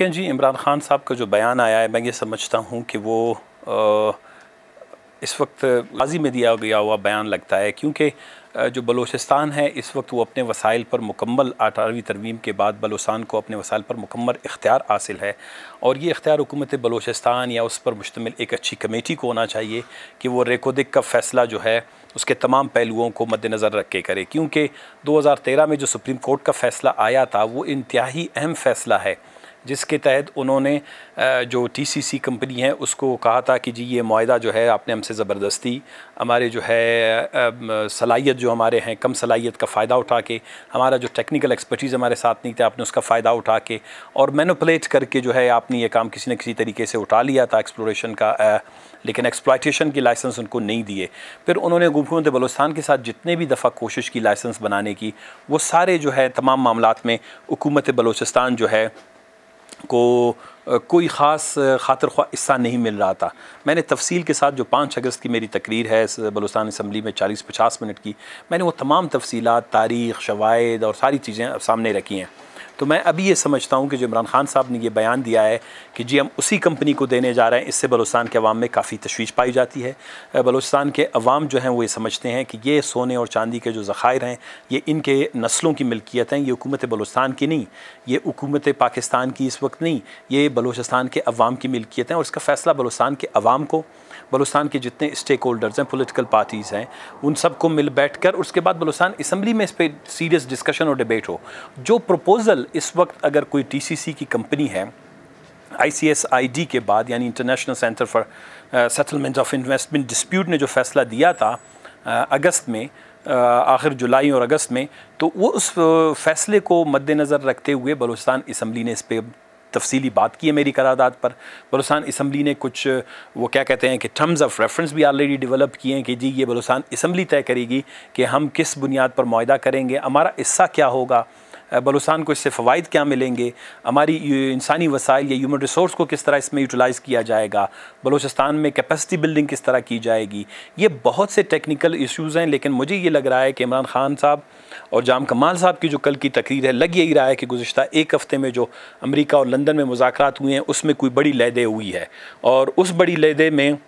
जी, इमरान खान साहब का जो बयान आया है, मैं ये समझता हूँ कि वो इस वक्त गाजी में दिया गया हुआ बयान लगता है, क्योंकि जो बलूचिस्तान है इस वक्त वो अपने वसाइल पर मुकम्मल 18वीं तरमीम के बाद बलूचिस्तान को अपने वसाइल पर मुकम्मल इख्तियार हासिल है। और ये इख्तियार हुकूमत बलूचिस्तान या उस पर मुश्तमिल एक अच्छी कमेटी को होना चाहिए कि वो रेकोदिक का फ़ैसला जो है उसके तमाम पहलुओं को मद्देनज़र रख के करे, क्योंकि 2013 में जो सुप्रीम कोर्ट का फ़ैसला आया था वो इंतहाई अहम फ़ैसला है, जिसके तहत उन्होंने जो टीसीसी कंपनी है उसको कहा था कि जी ये मुआहदा जो है आपने हमसे ज़बरदस्ती हमारे जो है सलाहियत जो हमारे हैं कम सलाहियत का फ़ायदा उठा के, हमारा जो टेक्निकल एक्सपर्टीज़ हमारे साथ नहीं था आपने उसका फ़ायदा उठा के और मैनिपुलेट करके जो है आपने ये काम किसी न किसी तरीके से उठा लिया था एक्सप्लोरेशन का, लेकिन एक्सप्लॉयटेशन की लाइसेंस उनको नहीं दिए। फिर उन्होंने हुकूमत बलूचिस्तान के साथ जितने भी दफ़ा कोशिश की लाइसेंस बनाने की, वो सारे जो है तमाम मामलात में हुकूमत बलूचिस्तान जो है को कोई ख़ास खातिर ख्वाह हिस्सा नहीं मिल रहा था। मैंने तफसील के साथ जो 5 अगस्त की मेरी तकरीर है बलूचिस्तान असम्बली में 40-50 मिनट की, मैंने वो तमाम तफसीलात, तारीख़, शवाहिद और सारी चीज़ें सामने रखी हैं। तो मैं अभी ये समझता हूँ कि जो इमरान खान साहब ने ये बयान दिया है कि जी हम उसी कंपनी को देने जा रहे हैं, इससे बलूचिस्तान के अवाम में काफ़ी तशवीश पाई जाती है। बलूचिस्तान के अवाम जो हैं वो ये समझते हैं कि ये सोने और चांदी के जो ज़ख़ायर हैं ये इनके नस्लों की मिल्कियत हैं, ये हुकूमत बलूचिस्तान की नहीं, ये हुकूमत पाकिस्तान की इस वक्त नहीं, ये बलूचिस्तान के अवाम की मिल्कियत हैं। और इसका फ़ैसला बलूचिस्तान के अवाम को, बलूचिस्तान के जितने स्टेक होल्डर्स हैं, पॉलिटिकल पार्टीज़ हैं, उन सब को मिल बैठ कर उसके बाद बलूचिस्तान असम्बली में इस पर सीरियस डिस्कशन और डिबेट हो। जो प्रपोज़ल इस वक्त अगर कोई टीसीसी की कंपनी है ICSID के बाद, यानी international centre for settlement of investment dispute ने जो फ़ैसला दिया था अगस्त में, आखिर जुलाई और अगस्त में, तो वो उस फ़ैसले को मद्देनज़र रखते हुए बलूचिस्तान असम्बली ने इस पर तफसीली बात की है मेरी करारदाद पर। बलूचिस्तान असम्बली ने कुछ वो क्या कहते हैं कि टर्म्स ऑफ रेफरेंस भी ऑलरेडी डेवलप किए हैं कि जी ये बलूचिस्तान असम्बली तय करेगी कि हम किस बुनियाद पर मुआहदा करेंगे, हमारा हिस्सा क्या होगा, बलूचिस्तान को इससे फ़वाइद क्या मिलेंगे, हमारी इंसानी वसाइल या ह्यूमन रिसोर्स को किस तरह इसमें यूटिलाइज़ किया जाएगा, बलूचिस्तान में कैपेसिटी बिल्डिंग किस तरह की जाएगी। ये बहुत से टेक्निकल इश्यूज़ हैं, लेकिन मुझे ये लग रहा है कि इमरान खान साहब और जाम कमाल साहब की जो कल की तकरीर है, लग यही रहा है कि गुज़िश्ता एक हफ़्ते में जो अमेरिका और लंदन में मुज़ाकरात हुए हैं उसमें कोई बड़ी लहदे हुई है, और उस बड़ी लहदे में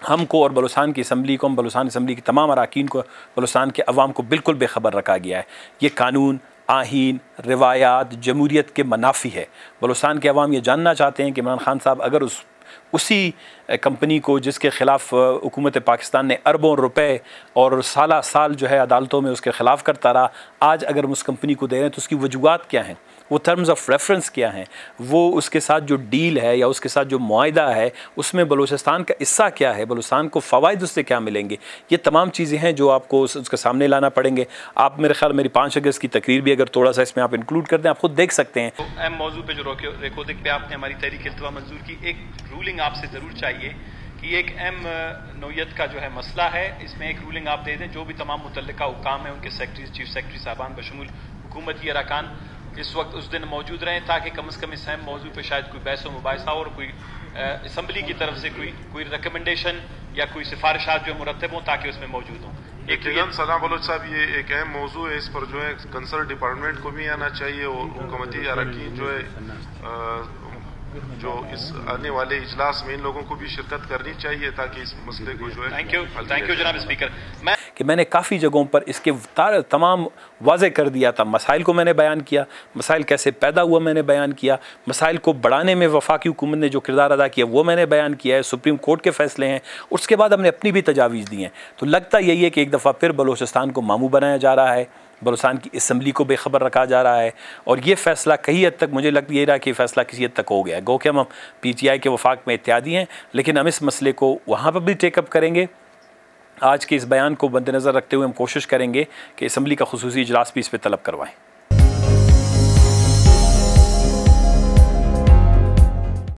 हमको और बलूचिस्तान की असम्बली को, बलूचिस्तान असम्बली के तमाम अरकान को, बलूचिस्तान के अवाम को बिल्कुल बेखबर रखा गया है। ये कानून, आहीन, रिवायात, जमहूरियत के मनाफी है। बलूचिस्तान के अवाम ये जानना चाहते हैं कि इमरान खान साहब अगर उसी कंपनी को जिसके ख़िलाफ़ हुकूमत पाकिस्तान ने अरबों रुपए और साल जो है अदालतों में उसके ख़िलाफ़ करता रहा, आज अगर हम उस कंपनी को दे रहे हैं तो उसकी वजूहात क्या हैं, वो टर्म्स ऑफ रेफरेंस क्या हैं, वो उसके साथ जो डील है या उसके साथ जो मुआहदा है उसमें बलूचिस्तान का हिस्सा क्या है, बलूचिस्तान को फ़वाइद उससे क्या मिलेंगे। ये तमाम चीज़ें हैं जो आपको उसके सामने लाना पड़ेंगे। आप मेरे ख्याल मेरी 5 अगस्त की तकरीर भी अगर थोड़ा सा इसमें आप इंक्लूड कर दें, आप खुद देख सकते हैं। तो अहम मौजू पे जो रेकोदिक पे आपने हमारी तहरीक इल्तवा मंजूर की, एक रूलिंग आपसे ज़रूर चाहिए कि एक अहम नौयत का जो है मसला है, इसमें एक रूलिंग आप दे दें। जो भी तमाम मुतल्लिका हुकाम है, उनके सेक्रेटरी, चीफ सेक्रेटरी साहबान बशमूल हुकूमती अरकान इस वक्त उस दिन मौजूद रहें, ताकि कम से कम इस अहम मौजू पर शायद कोई बहस व मुबाहिसा और कोई असम्बली की तरफ से कोई रिकमेंडेशन या कोई सिफारिशात जो मुरतब हों ताकि उसमें मौजूद हों। एक सना बलोच साहब, ये एक अहम मौजू है, इस पर जो है कंसर्न डिपार्टमेंट को भी आना चाहिए और हुकूमती अरकान जो है जो इस आने वाले इजलास में इन लोगों को भी शिरकत करनी चाहिए ताकि इस मसले को जो है। थैंक यू जनाब स्पीकर। मैंने काफ़ी जगहों पर इसके तमाम वाज़े कर दिया था, मसाइल को मैंने बयान किया, मसाइल कैसे पैदा हुआ मैंने बयान किया, मसाइल को बढ़ाने में वफाकी हुकूमत ने जो किरदार अदा किया वो मैंने बयान किया है, सुप्रीम कोर्ट के फ़ैसले हैं, उसके बाद हमने अपनी भी तजावीज़ दी हैं। तो लगता यही है कि एक दफ़ा फिर बलूचिस्तान को मामू बनाया जा रहा है, बलूचिस्तान की असम्बली को बेखबर रखा जा रहा है, और ये फ़ैसला कई हद तक मुझे लगता यही रहा कि फ़ैसला किसी हद तक हो गया है। गो कि हम PTI के वफाक में इत्यादि हैं, लेकिन हम इस मसले को वहाँ पर भी टेकअप करेंगे। आज के इस बयान को मद्देनज़र रखते हुए हम कोशिश करेंगे कि असम्बली का खुसूसी इजलास भी इस पर तलब करवाएँ।